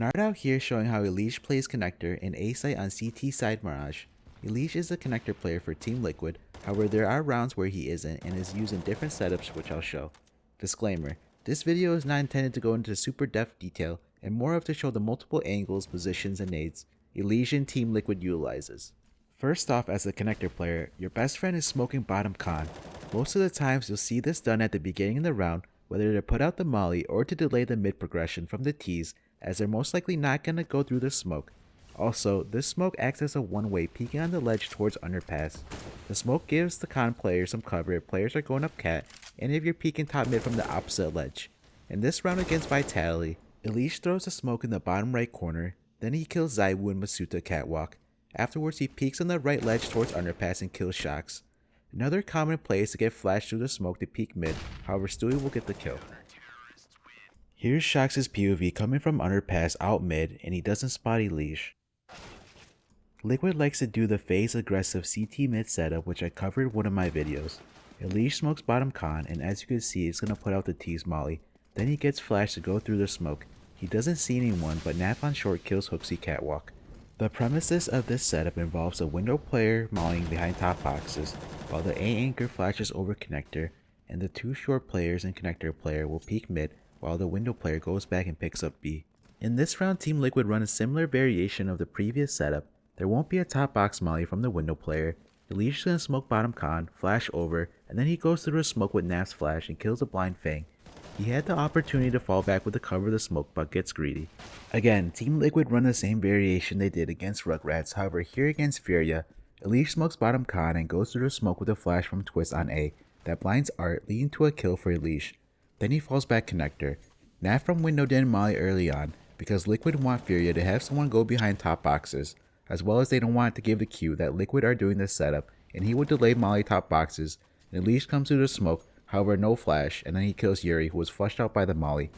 NartOutHere showing how EliGE plays connector in A site on CT Side Mirage. EliGE is a connector player for Team Liquid, however there are rounds where he isn't and is used in different setups which I'll show. Disclaimer, this video is not intended to go into super depth detail and more of to show the multiple angles, positions, and nades EliGE and Team Liquid utilizes. First off, as a connector player, your best friend is smoking bottom con. Most of the times you'll see this done at the beginning of the round, whether to put out the molly or to delay the mid progression from the T's, as they're most likely not going to go through the smoke. Also, this smoke acts as a one-way peeking on the ledge towards Underpass. The smoke gives the con player some cover if players are going up cat, and if you're peeking top mid from the opposite ledge. In this round against Vitality, EliGE throws a smoke in the bottom right corner, then he kills Zaiwu and Masuta catwalk. Afterwards he peeks on the right ledge towards Underpass and kills Shox. Another common play is to get flashed through the smoke to peek mid, however Stewie will get the kill. Here's Shox's POV coming from Underpass out mid, and he doesn't spot EliGE. Liquid likes to do the phase aggressive CT mid setup, which I covered in one of my videos. EliGE smokes bottom con, and as you can see it's going to put out the T's molly. Then he gets flashed to go through the smoke. He doesn't see anyone, but Nap on short kills Hooksy catwalk. The premises of this setup involves a window player mollying behind top boxes, while the A anchor flashes over connector, and the two short players and connector player will peek mid, while the window player goes back and picks up B. In this round, Team Liquid run a similar variation of the previous setup. There won't be a top box molly from the window player. EliGE is going to smoke bottom con, flash over, and then he goes through the smoke with Nap's flash and kills a blind Fang. He had the opportunity to fall back with the cover of the smoke but gets greedy. Again, Team Liquid run the same variation they did against Rugrats, however here against Furia, EliGE smokes bottom con and goes through the smoke with a flash from Twist on A that blinds Art, leading to a kill for EliGE. Then he falls back connector. Nat from window didn't molly early on because Liquid want Furia to have someone go behind top boxes, as well as they don't want to give the cue that Liquid are doing this setup and he would delay molly top boxes, and EliGE comes through the smoke, however no flash, and then he kills Yuri, who was flushed out by the molly.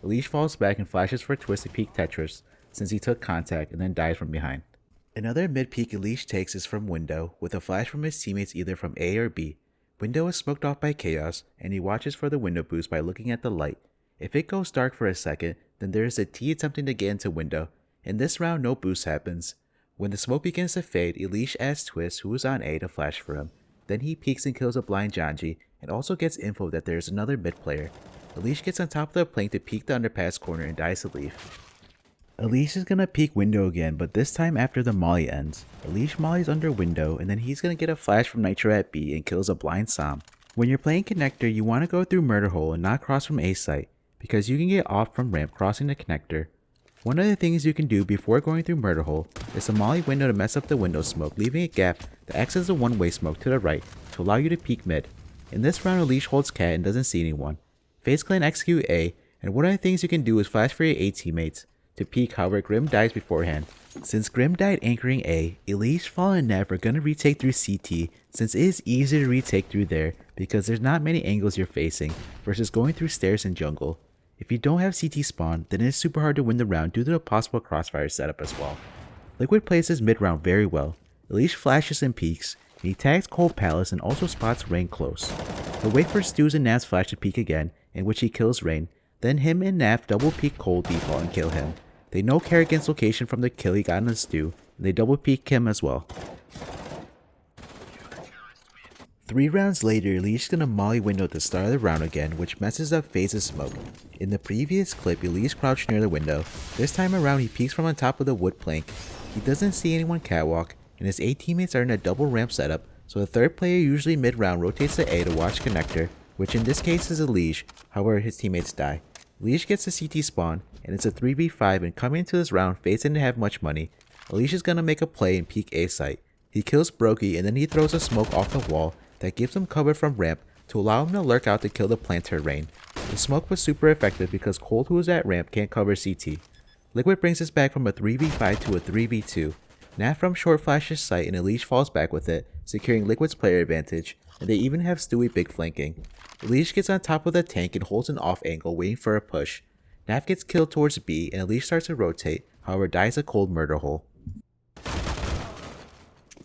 EliGE falls back and flashes for Twist to peek Tetris since he took contact and then dies from behind. Another mid peek EliGE takes is from window with a flash from his teammates either from A or B. Window is smoked off by Chaos, and he watches for the window boost by looking at the light. If it goes dark for a second, then there is a T attempting to get into window. In this round, no boost happens. When the smoke begins to fade, EliGE asks Twist, who is on A, to flash for him. Then he peeks and kills a blind Janji, and also gets info that there is another mid player. EliGE gets on top of the plank to peek the Underpass corner and dies to leave. EliGE is gonna peek window again, but this time after the molly ends. EliGE mollies under window, and then he's gonna get a flash from Nitro at B and kills a blind Som. When you're playing connector, you want to go through murder hole and not cross from A site, because you can get off from ramp crossing the connector. One of the things you can do before going through murder hole is to molly window to mess up the window smoke, leaving a gap that acts as a one-way smoke to the right to allow you to peek mid. In this round, EliGE holds cat and doesn't see anyone. FaZe Clan execute A, and one of the things you can do is flash for your A teammates to peek, however Grim dies beforehand. Since Grim died anchoring A, EliGE, Fall, and Nav are gonna retake through CT since it is easier to retake through there because there's not many angles you're facing versus going through stairs and jungle. If you don't have CT spawn, then it is super hard to win the round due to the possible crossfire setup as well. Liquid plays his mid round very well. EliGE flashes and peeks, and he tags Cold Palace and also spots Rain close. He'll wait for Stews and Nav's flash to peek again, in which he kills Rain. Then him and Nav double peek Cold default and kill him. They no care against location from the kill he got on the Stew, and they double peek him as well. 3 rounds later, EliGE's gonna molly window at the start of the round again, which messes up FaZe's smoke. In the previous clip, EliGE crouched near the window. This time around, he peeks from on top of the wood plank. He doesn't see anyone catwalk, and his A teammates are in a double ramp setup, so the third player usually mid-round rotates to A to watch connector, which in this case is EliGE, however his teammates die. EliGE gets a CT spawn, and it's a 3v5, and coming into this round, FaZe didn't have much money. EliGE is gonna make a play and peek A site. He kills Brokey, and then he throws a smoke off the wall that gives him cover from ramp to allow him to lurk out to kill the planter Rain. The smoke was super effective because Cold, who is at ramp, can't cover CT. Liquid brings us back from a 3v5 to a 3v2. Nat from short flashes sight and EliGE falls back with it, securing Liquid's player advantage, and they even have Stewie big flanking. EliGE gets on top of the tank and holds an off angle waiting for a push. Nat gets killed towards B and EliGE starts to rotate, however dies a Cold murder hole.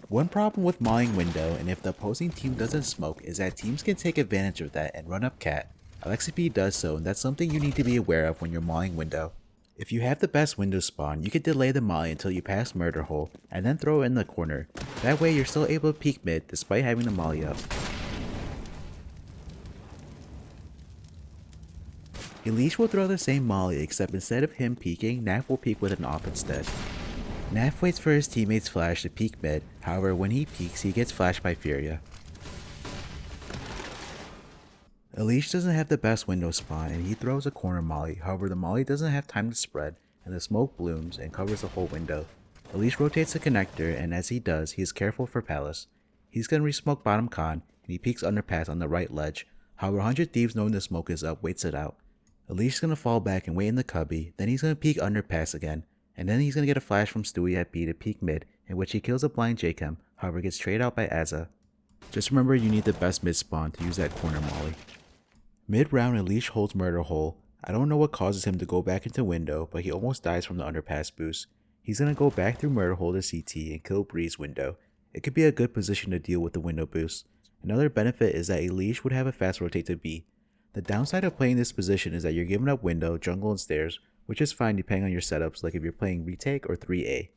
One problem with mollying window, and if the opposing team doesn't smoke, is that teams can take advantage of that and run up cat. Alexip does so, and that's something you need to be aware of when you're mollying window. If you have the best window spawn, you could delay the molly until you pass murder hole and then throw it in the corner. That way you're still able to peek mid despite having the molly up. EliGE will throw the same molly, except instead of him peeking, Naf will peek with an off instead. Naf waits for his teammate's flash to peek mid, however when he peeks he gets flashed by Furia. EliGE doesn't have the best window spawn and he throws a corner molly, however the molly doesn't have time to spread and the smoke blooms and covers the whole window. EliGE rotates the connector and as he does, he is careful for Palace. He's gonna resmoke bottom con and he peeks Underpass on the right ledge, however 100 Thieves knowing the smoke is up waits it out. EliGE's gonna fall back and wait in the cubby, then he's gonna peek Underpass again, and then he's gonna get a flash from Stewie at B to peek mid, in which he kills a blind JChem, however gets traded out by Azza. Just remember you need the best mid spawn to use that corner molly. Mid round EliGE holds murder hole. I don't know what causes him to go back into window, but he almost dies from the Underpass boost. He's gonna go back through murder hole to CT and kill Breeze window. It could be a good position to deal with the window boost. Another benefit is that EliGE would have a fast rotate to B. The downside of playing this position is that you're giving up window, jungle, and stairs, which is fine depending on your setups, like if you're playing retake or 3A.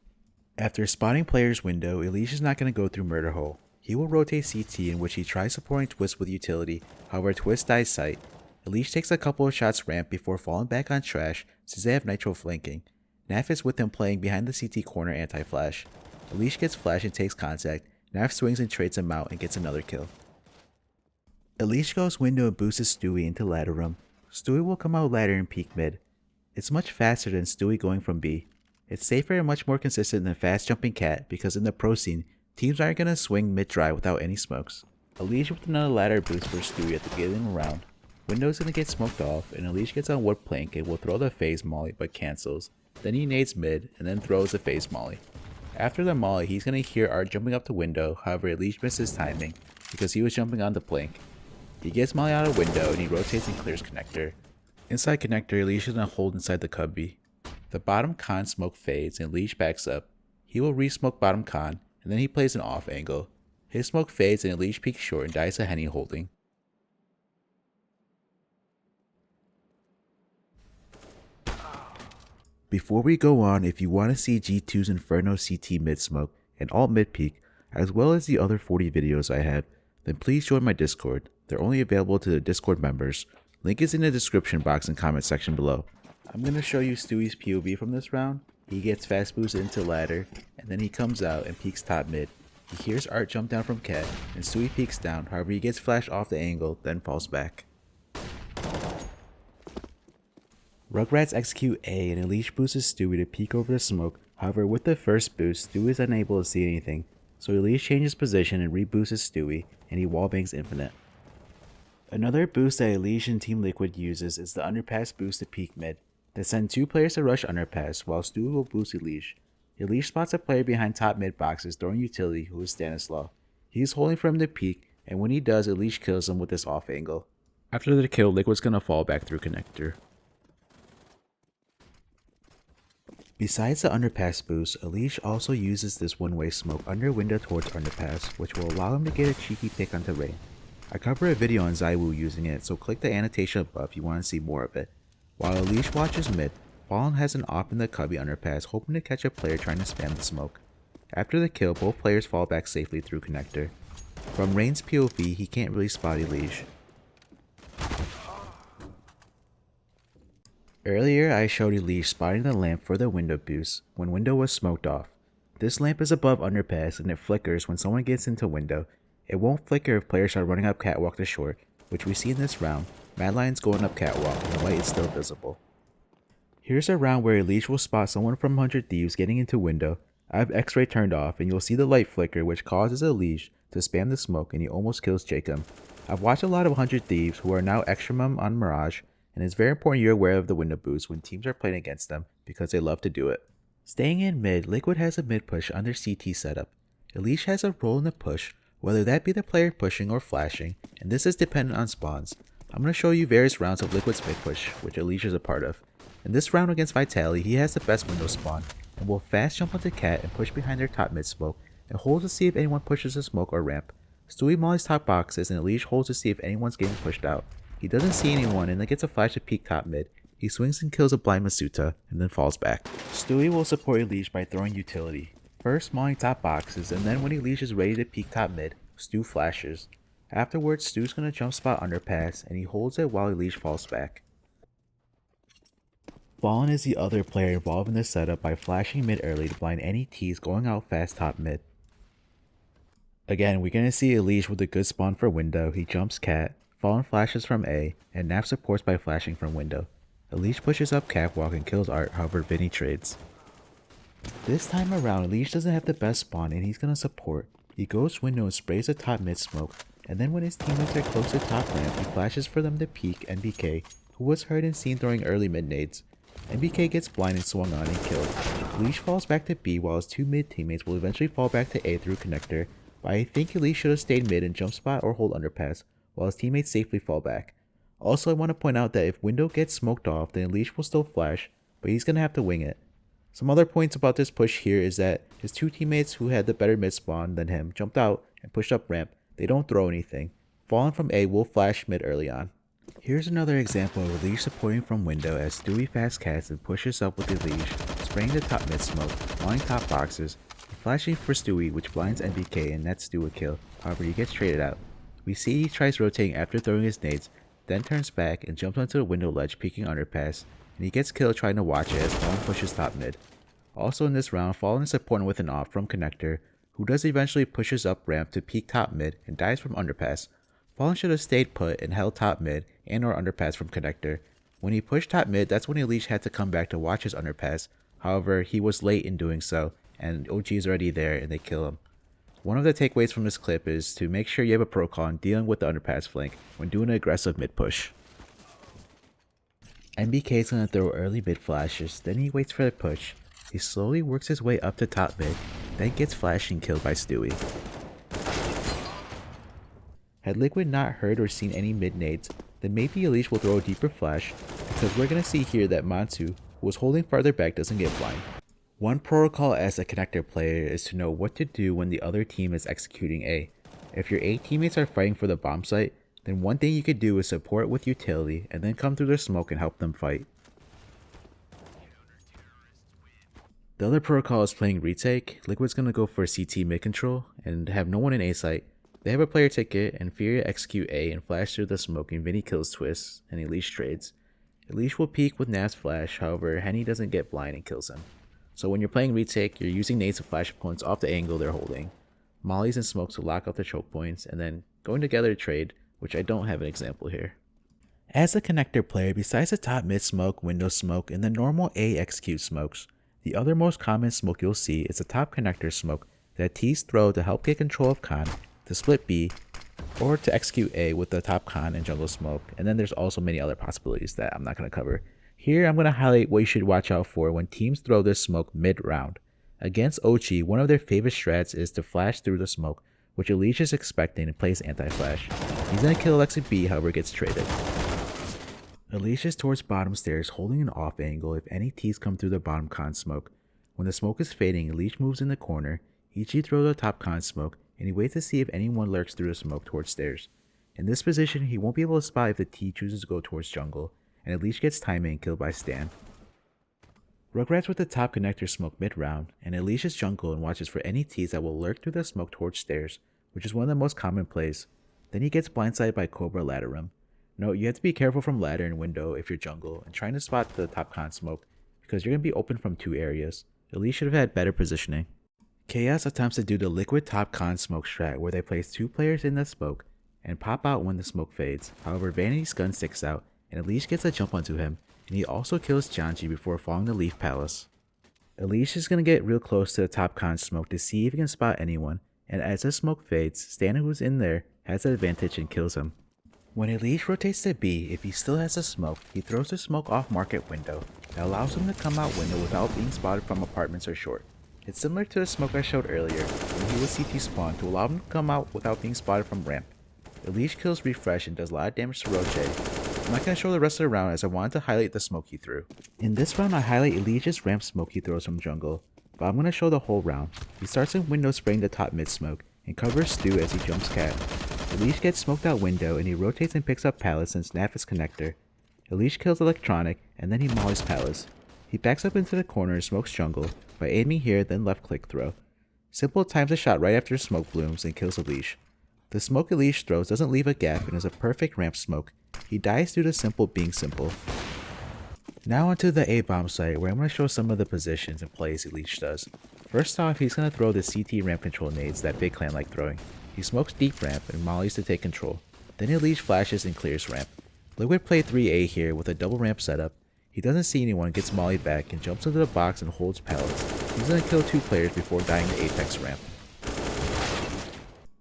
After spotting player's window, EliGE is not going to go through murder hole. He will rotate CT, in which he tries supporting Twist with utility, however Twist dies sight. EliGE takes a couple of shots ramp before falling back on trash since they have Nitro flanking. Naf is with him playing behind the CT corner anti-flash. EliGE gets flash and takes contact. Naf swings and trades him out and gets another kill. EliGE goes window and boosts Stewie into ladder room. Stewie will come out ladder and peek mid. It's much faster than Stewie going from B. It's safer and much more consistent than fast jumping cat because in the pro scene, teams aren't going to swing mid dry without any smokes. EliGE with another ladder boost for Stewie at the beginning of the round. Window is going to get smoked off and EliGE gets on wood plank and will throw the phase molly but cancels. Then he nades mid and then throws the phase molly. After the molly, he's going to hear Art jumping up the window, however EliGE misses timing because he was jumping on the plank. He gets molly out of window and he rotates and clears connector. Inside connector, EliGE is going to hold inside the cubby. The bottom con smoke fades and EliGE backs up. He will re-smoke bottom con and then he plays an off angle. His smoke fades and EliGE peeks short and dies to Henny holding. Before we go on, if you want to see G2's Inferno CT mid smoke and alt mid peek, as well as the other 40 videos I have, then please join my Discord. They're only available to the Discord members. Link is in the description box and comment section below. I'm going to show you Stewie's POV from this round. He gets fast boost into ladder, and then he comes out and peeks top mid. He hears Art jump down from cat, and Stewie peeks down, however he gets flashed off the angle, then falls back. Rugrats execute A and EliGE boosts Stewie to peek over the smoke, however with the first boost, Stewie is unable to see anything, so EliGE changes position and reboosts Stewie, and he wallbangs infinite. Another boost that EliGE and Team Liquid uses is the Underpass boost to peek mid. They send 2 players to rush Underpass while Stewie will boost EliGE. EliGE spots a player behind top mid boxes throwing utility who is Stanislaw. He is holding for him to peek, and when he does, EliGE kills him with this off angle. After the kill, Liquid's gonna fall back through connector. Besides the Underpass boost, EliGE also uses this one-way smoke under window towards Underpass, which will allow him to get a cheeky pick onto Rain. I cover a video on Zywoo using it, so click the annotation above if you want to see more of it. While EliGE watches mid, Fallen has an op in the cubby Underpass hoping to catch a player trying to spam the smoke. After the kill, both players fall back safely through connector. From Rain's POV, he can't really spot EliGE. Earlier I showed EliGE spotting the lamp for the window boost when window was smoked off. This lamp is above Underpass and it flickers when someone gets into window. It won't flicker if players are running up catwalk to short, which we see in this round. Mad Lion's going up catwalk and the light is still visible. Here's a round where EliGE will spot someone from 100 Thieves getting into window. I have X-ray turned off and you'll see the light flicker which causes EliGE to spam the smoke and he almost kills JChem. I've watched a lot of 100 Thieves who are now extra mum on Mirage, and it's very important you're aware of the window boost when teams are playing against them because they love to do it. Staying in mid, Liquid has a mid push under CT setup. EliGE has a role in the push, whether that be the player pushing or flashing, and this is dependent on spawns. I'm going to show you various rounds of Liquid's mid push, which EliGE is a part of. In this round against Vitality, he has the best window spawn, and will fast jump onto cat and push behind their top mid smoke, and hold to see if anyone pushes a smoke or ramp. Stewie mollies top boxes, and EliGE holds to see if anyone's getting pushed out. He doesn't see anyone, and then gets a flash to peek top mid. He swings and kills a blind Masuta, and then falls back. Stewie will support EliGE by throwing utility. First mauling top boxes, and then when EliGE is ready to peek top mid, Stu flashes. Afterwards, Stu's gonna jump spot Underpass, and he holds it while EliGE falls back. Fallen is the other player involved in this setup by flashing mid early to blind any T's going out fast top mid. Again, we're gonna see EliGE with a good spawn for window. He jumps cat, Fallen flashes from A, and Nap supports by flashing from window. EliGE pushes up catwalk and kills Art, however Vinny trades. This time around, EliGE doesn't have the best spawn and he's gonna support. He goes window and sprays the top mid smoke, and then when his teammates are close to top ramp, he flashes for them to peek NBK, who was heard and seen throwing early mid nades. NBK gets blind and swung on and killed. EliGE falls back to B while his two mid teammates will eventually fall back to A through connector, but I think EliGE should have stayed mid and jump spot or hold Underpass, while his teammates safely fall back. Also, I want to point out that if window gets smoked off, then EliGE will still flash, but he's gonna have to wing it. Some other points about this push here is that his two teammates who had the better mid spawn than him jumped out and pushed up ramp. They don't throw anything. Fallen from A will flash mid early on. Here's another example of EliGE supporting from window as Stewie fast cats and pushes up with EliGE, spraying the top mid smoke, mauling top boxes, and flashing for Stewie which blinds NBK and nets Stu a kill, however he gets traded out. We see he tries rotating after throwing his nades, then turns back and jumps onto the window ledge peeking Underpass, and he gets killed trying to watch it as Fallen pushes top mid. Also in this round, Fallen is supporting with an off from connector, who does eventually pushes up ramp to peek top mid and dies from Underpass. Fallen should have stayed put and held top mid and or Underpass from connector. When he pushed top mid, that's when EliGE had to come back to watch his Underpass. However, he was late in doing so, and OG is already there and they kill him. One of the takeaways from this clip is to make sure you have a protocol on dealing with the Underpass flank when doing an aggressive mid push. NBK is going to throw early mid flashes, then he waits for the push. He slowly works his way up to top mid, then gets flashed and killed by Stewie. Had Liquid not heard or seen any mid nades, then maybe EliGE will throw a deeper flash, because we're going to see here that Mansu, who was holding farther back, doesn't get blind. One protocol as a connector player is to know what to do when the other team is executing A. If your A teammates are fighting for the bomb site, then one thing you could do is support with utility and then come through the smoke and help them fight. The other protocol is playing retake. Liquid's gonna go for CT mid control and have no one in A site. They have a player ticket and Furia execute A and flash through the smoke and Vinny kills Twist and EliGE trades. EliGE will peek with Nap's flash, however Henny doesn't get blind and kills him. So when you're playing retake, you're using nades to flash opponents off the angle they're holding, mollies and smokes to lock off the choke points, and then going together to trade, which I don't have an example here. As a connector player, besides the top mid smoke, window smoke, and the normal A execute smokes, the other most common smoke you'll see is the top connector smoke that T's throw to help get control of Con, to split B, or to execute A with the top Con and jungle smoke, and then there's also many other possibilities that I'm not going to cover. Here I'm going to highlight what you should watch out for when teams throw this smoke mid-round. Against OG, one of their favorite strats is to flash through the smoke, which EliGE is expecting and plays anti-flash. He's going to kill Alexa B, however gets traded. EliGE is towards bottom stairs holding an off angle if any T's come through the bottom con smoke. When the smoke is fading, EliGE moves in the corner, EG throws the top con smoke, and he waits to see if anyone lurks through the smoke towards stairs. In this position, he won't be able to spot if the T chooses to go towards jungle, and EliGE gets timing and killed by Stan. Rugrats with the top connector smoke mid-round, and EliGE is jungle and watches for any T's that will lurk through the smoke towards stairs, which is one of the most common plays. Then he gets blindsided by Cobra ladder room. Note, you have to be careful from ladder and window if you're jungle and trying to spot the top con smoke, because you're going to be open from two areas. EliGE should have had better positioning. Chaos attempts to do the liquid top con smoke strat where they place two players in the smoke and pop out when the smoke fades. However, Vanity's gun sticks out and EliGE gets a jump onto him, and he also kills Janji before falling the Leaf Palace. EliGE is going to get real close to the top con smoke to see if he can spot anyone, and as the smoke fades, Stan, who's in there, has the advantage and kills him. When EliGE rotates to B, if he still has the smoke, he throws the smoke off market window that allows him to come out window without being spotted from apartments or short. It's similar to the smoke I showed earlier when he was CT spawn to allow him to come out without being spotted from ramp. EliGE kills Refresh and does a lot of damage to Roche. I'm not going to show the rest of the round as I wanted to highlight the smoke he threw. In this round I highlight EliGE's ramp smoke he throws from jungle, but I'm going to show the whole round. He starts in window spraying the top mid smoke and covers Stu as he jumps cat. EliGE gets smoked out window and he rotates and picks up Palace since Naf is connector. EliGE kills Electronic, and then he mollies Palace. He backs up into the corner and smokes jungle by aiming here, then left click throw. Simple times a shot right after smoke blooms and kills EliGE. The smoke EliGE throws doesn't leave a gap and is a perfect ramp smoke. He dies due to simple being simple. Now onto the A-bomb site, where I'm going to show some of the positions and plays EliGE does. First off, he's going to throw the CT ramp control nades that Big Clan like throwing. He smokes deep ramp and mollies to take control. Then EliGE flashes and clears ramp. Liquid played 3A here with a double ramp setup. He doesn't see anyone, gets mollied back, and jumps into the box and holds Palace. He's going to kill 2 players before dying to Apex ramp.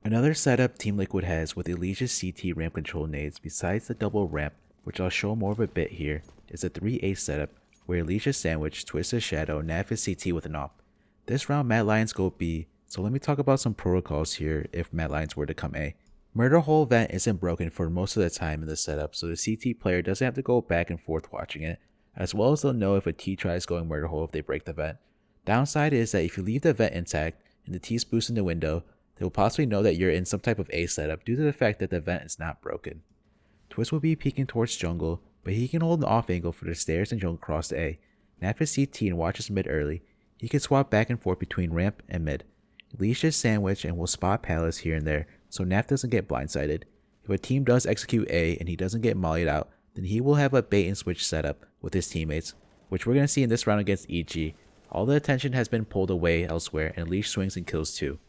Another setup Team Liquid has with EliGE's CT ramp control nades besides the double ramp, which I'll show more of a bit here, is a 3A setup where EliGE is sandwich, Twist is shadow, Nav is CT with an op. This round Mad Lions go B, so let me talk about some protocols here if Mad Lions were to come A. Murder hole vent isn't broken for most of the time in the setup, so the CT player doesn't have to go back and forth watching it, as well as they'll know if a T tries going murder hole if they break the vent. Downside is that if you leave the vent intact and the T's boost in the window, they will possibly know that you're in some type of A setup due to the fact that the vent is not broken. Twist will be peeking towards jungle, but he can hold an off angle for the stairs and jungle cross to A. Naf is CT and watches mid early. He can swap back and forth between ramp and mid. EliGE is sandwich and will spot Palace here and there, so Naf doesn't get blindsided. If a team does execute A and he doesn't get mollied out, then he will have a bait and switch setup with his teammates, which we're going to see in this round against EG. All the attention has been pulled away elsewhere and EliGE swings and kills 2.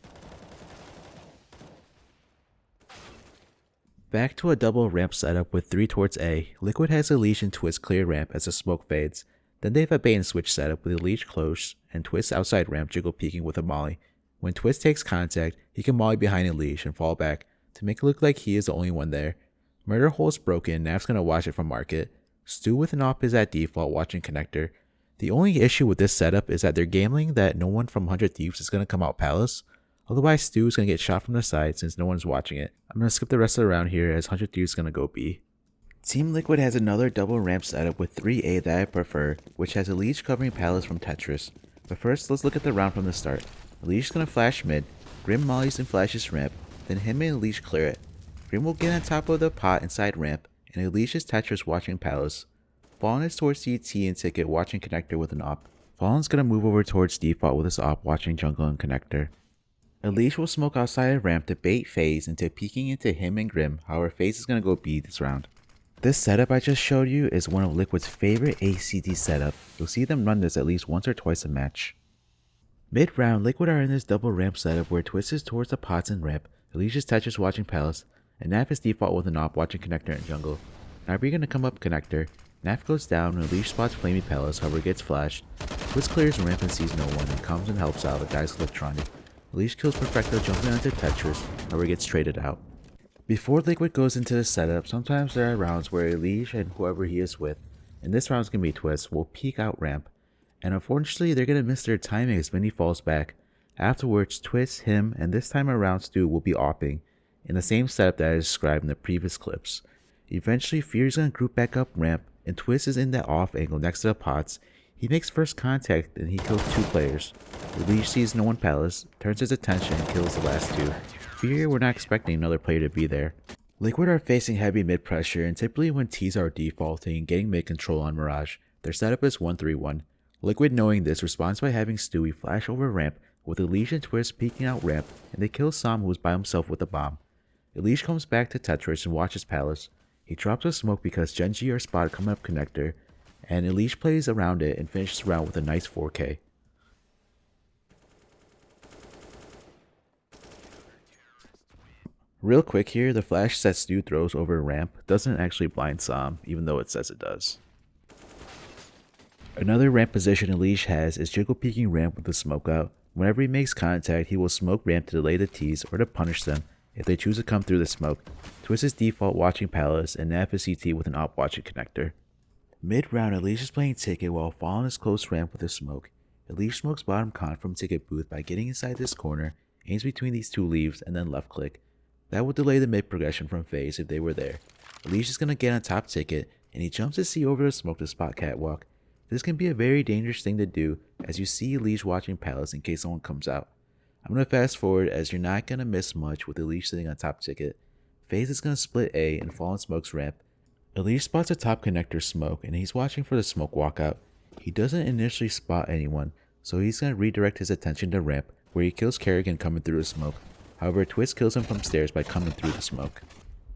Back to a double ramp setup with 3 towards A, Liquid has EliGE and Twist clear ramp as the smoke fades. Then they have a bait and switch setup with EliGE close and Twist outside ramp jiggle peeking with a molly. When Twist takes contact, he can molly behind EliGE and fall back to make it look like he is the only one there. Murder hole is broken, Naf's gonna watch it from market. Stu with an op is at default watching connector. The only issue with this setup is that they're gambling that no one from 100 Thieves is gonna come out Palace. Otherwise, Stu is going to get shot from the side since no one's watching it. I'm going to skip the rest of the round here as 100 Thieves is going to go B. Team Liquid has another double ramp setup with 3A that I prefer, which has EliGE covering Palace from Tetris. But first, let's look at the round from the start. EliGE is going to flash mid, Grim mollies and flashes ramp, then him and EliGE clear it. Grim will get on top of the pot inside ramp, and EliGE is Tetris watching Palace. Fallen is towards CT and Ticket watching connector with an op. Fallen's going to move over towards default with his op watching jungle and connector. EliGE will smoke outside of ramp to bait FaZe into peeking into him and Grim, however FaZe is going to go B this round. This setup I just showed you is one of Liquid's favorite ACT setup. You'll see them run this at least once or twice a match. Mid round, Liquid are in this double ramp setup where Twist is towards the pots and ramp, EliGE is Tetris watching Palace, and Naf is default with an op watching connector and jungle. Narbri gonna come up connector, Naf goes down and EliGE spots Flamey Palace, however gets flashed. Twist clears ramp and sees no one and comes and helps out the guy's Electronic. EliGE kills Perfecto jumping onto Tetris, however gets traded out. Before Liquid goes into the setup, sometimes there are rounds where EliGE and whoever he is with, and this round's gonna be Twist, will peek out ramp, and unfortunately they're gonna miss their timing as Vinny falls back. Afterwards, Twist, him, and this time around Stu will be opping, in the same setup that I described in the previous clips. Eventually, Fury's gonna group back up ramp, and Twist is in that off angle next to the pots. He makes first contact and he kills 2 players. EliGE sees no one Palace, turns his attention and kills the last 2. Fury were not expecting another player to be there. Liquid are facing heavy mid pressure, and typically when T's are defaulting and getting mid control on Mirage, their setup is 1-3-1. Liquid, knowing this, responds by having Stewie flash over ramp with EliGE and Twist peeking out ramp, and they kill Sam, who is by himself with a bomb. EliGE comes back to Tetris and watches Palace. He drops a smoke because Genji are spotted coming up connector, and EliGE plays around it and finishes the round with a nice 4K. Real quick here, the flash that Stu throws over ramp doesn't actually blind Sam, even though it says it does. Another ramp position EliGE has is jiggle peeking ramp with a smoke out. Whenever he makes contact, he will smoke ramp to delay the T's or to punish them if they choose to come through the smoke. Twist is default watching Palace, and Naf is CT with an op watching connector. Mid round, EliGE is playing Ticket while Fallen is close ramp with a smoke. EliGE smokes bottom con from Ticket booth by getting inside this corner, aims between these 2 leaves, and then left click. That would delay the mid progression from FaZe if they were there. EliGE is going to get on top Ticket, and he jumps to see over the smoke to spot Catwalk. This can be a very dangerous thing to do, as you see EliGE watching Palace in case someone comes out. I'm going to fast forward as you're not going to miss much with EliGE sitting on top Ticket. FaZe is going to split A and Fallen smokes ramp. EliGE spots a top connector smoke and he's watching for the smoke walkout. He doesn't initially spot anyone, so he's going to redirect his attention to ramp, where he kills Kerrigan coming through the smoke. However, Twist kills him from stairs by coming through the smoke.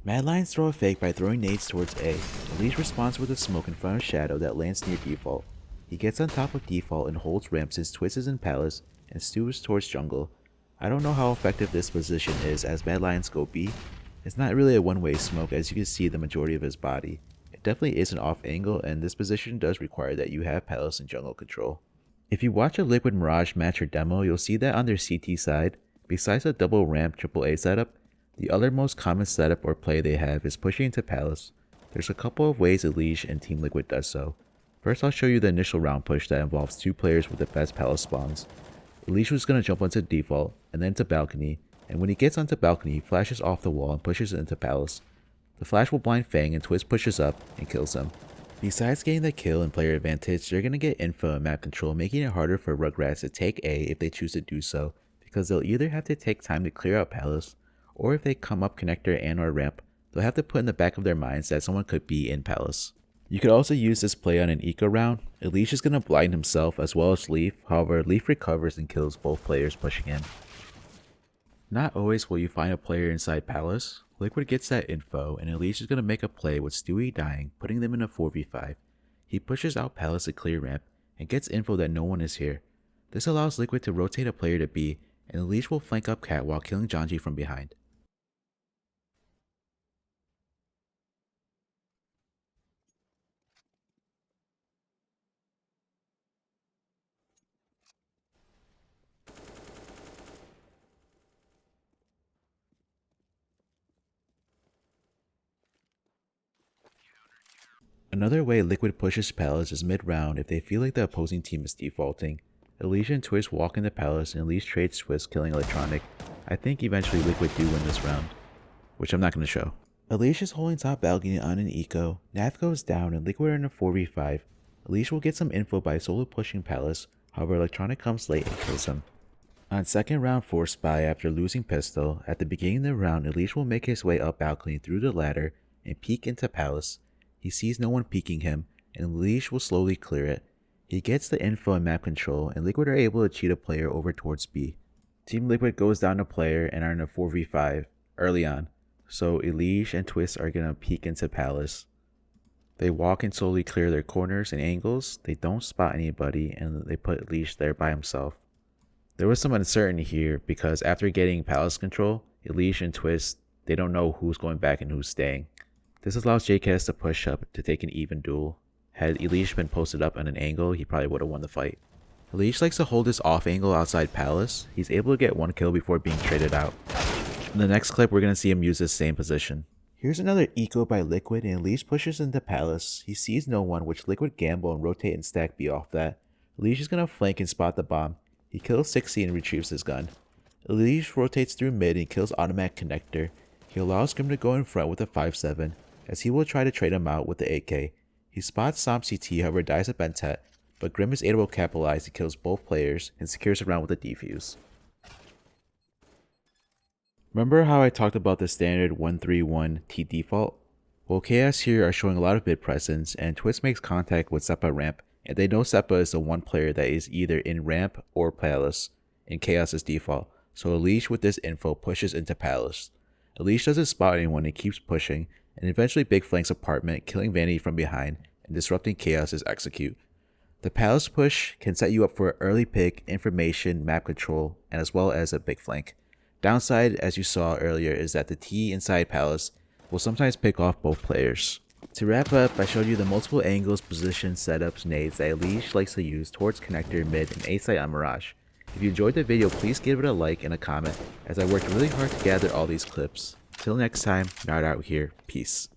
Mad Lions throw a fake by throwing nades towards A. EliGE responds with a smoke in front of Shadow that lands near Default. He gets on top of Default and holds ramp since Twist is in Palace and Stu is towards jungle. I don't know how effective this position is as Mad Lions go B. It's not really a one-way smoke as you can see the majority of his body. It definitely is an off angle and this position does require that you have Palace and jungle control. If you watch a Liquid Mirage match or demo, you'll see that on their CT side, besides a double ramp AAA setup, the other most common setup or play they have is pushing into Palace. There's a couple of ways EliGE and Team Liquid does so. First, I'll show you the initial round push that involves two players with the best Palace spawns. EliGE was going to jump onto Default and then to Balcony, and when he gets onto Balcony, he flashes off the wall and pushes into Palace. The flash will blind Fang and Twist pushes up and kills him. Besides getting the kill and player advantage, they're going to get info and map control, making it harder for Rugrats to take A if they choose to do so, because they'll either have to take time to clear out Palace, or if they come up connector and or ramp, they'll have to put in the back of their minds that someone could be in Palace. You could also use this play on an eco round. EliGE is going to blind himself as well as Leaf, however Leaf recovers and kills both players pushing in. Not always will you find a player inside Palace. Liquid gets that info and EliGE is going to make a play with Stewie dying, putting them in a 4v5. He pushes out Palace to clear ramp and gets info that no one is here. This allows Liquid to rotate a player to B and EliGE will flank up Cat while killing Janji from behind. Another way Liquid pushes Palace is mid-round if they feel like the opposing team is defaulting. EliGE and Twist walk into Palace and EliGE trades Twist killing Electronic. I think eventually Liquid do win this round, which I'm not going to show. EliGE is holding top balcony on an eco, Nav goes down and Liquid are in a 4v5. EliGE will get some info by solo pushing Palace, however Electronic comes late and kills him. On second round 4 spy after losing pistol, at the beginning of the round EliGE will make his way up balcony through the ladder and peek into Palace. He sees no one peeking him, and EliGE will slowly clear it. He gets the info and map control, and Liquid are able to cheat a player over towards B. Team Liquid goes down a player and are in a 4v5 early on, so EliGE and Twist are going to peek into Palace. They walk and slowly clear their corners and angles, they don't spot anybody, and they put EliGE there by himself. There was some uncertainty here because after getting Palace control, EliGE and Twist, they don't know who's going back and who's staying. This allows JKS to push up to take an even duel. Had EliGE been posted up on an angle, he probably would have won the fight. EliGE likes to hold this off angle outside Palace. He's able to get one kill before being traded out. In the next clip, we're going to see him use this same position. Here's another eco by Liquid and EliGE pushes into Palace. He sees no one, which Liquid gamble and rotate and stack B off that. EliGE is going to flank and spot the bomb. He kills 60 and retrieves his gun. EliGE rotates through mid and kills automatic connector. He allows Grim to go in front with a 5-7. As he will try to trade him out with the AK. He spots Som CT, however dies at Bentet, but Grim is able to capitalize and kills both players and secures the round with a defuse. Remember how I talked about the standard 1-3-1 T default? Well, Chaos here are showing a lot of mid presence and Twist makes contact with Seppa ramp and they know Seppa is the one player that is either in ramp or Palace in Chaos's default, so EliGE with this info pushes into Palace. EliGE doesn't spot anyone and keeps pushing, and eventually Big flanks apartment, killing Vanity from behind and disrupting Chaos's execute. The Palace push can set you up for early pick, information, map control, and as well as a big flank. Downside, as you saw earlier, is that the T inside Palace will sometimes pick off both players. To wrap up, I showed you the multiple angles, positions, setups, nades that EliGE likes to use towards connector, mid, and A site on Mirage. If you enjoyed the video, please give it a like and a comment, as I worked really hard to gather all these clips. Till next time, NartOutHere, peace.